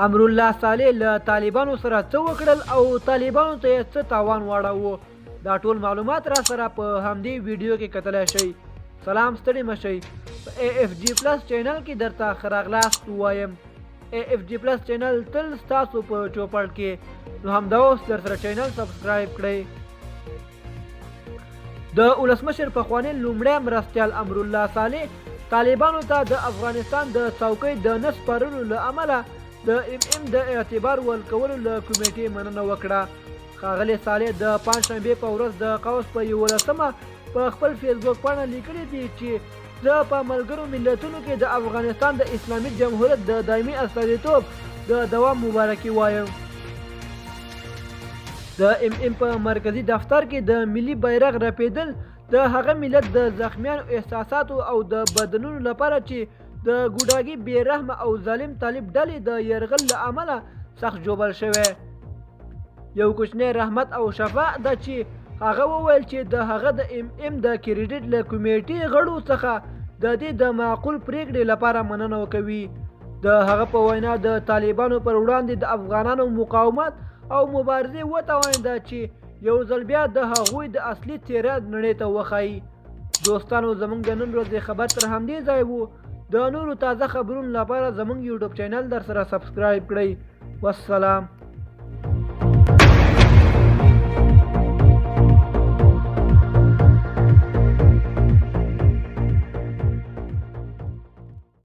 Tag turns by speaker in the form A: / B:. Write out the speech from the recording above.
A: امرالله صالح له طالبانو سره څه وکړل او طالبانو ته یې څه تاوان واړاوه، دا ټول معلومات را سره په همدې ویډیو کې کتلی شئ. سلام، ستړي مه شئ. په AFG پلس چینل کې درته ښه راغلاست وایم. AFG پلس چینل تل ستاسو په چوپړ کې، نو همدا اوس در سره چینل سبسکرایب کړئ. د ولسمشر پخواني لومړی مرستیال امرالله صالح طالبانو ته د افغانستان د څوکۍ د نه سپارلو له امله د د اعتبار ورکولو له کمیټې مننه وکړه. ښاغلي صالح د پنجشنبې په ورځ د قوس په 11مه په خپل فیسبوک پاڼه لیکلي دي چې زه په ملګرو ملتونو کې د افغانستان د اسلامي جمهوریت د دایمي استازیتوب د دوام مبارکي وایم. د په مرکزي دفتر کې د ملي بیرغ رپېدل د هغه ملت د زخمیانو احساساتو او د بدنونو لپاره چې د ګوډاګي بې رحمه او ظالم طالب ډلې د یرغل له امله سخت ژوبل شوی. یو کوچنی رحمت او شفاء ده چې هغه وویل چې د هغه د د کریډټ له کمیټې غړو څخه د دې د معقول پریکړې لپاره مننه کوي. د هغه په وینا د طالبانو پر وړاندې د افغانانو مقاومت او مبارزې وتوانېده چې یو ځل بیا د هغوی د اصلي څېره نړۍ ته وښایي. دوستانو، زموږ د نن ورځې خبر تر همدې ځای و. د نورو تازه خبرونو لپاره زموږ یوټیوب چینل در سره سبسکرایب کړئ. والسلام.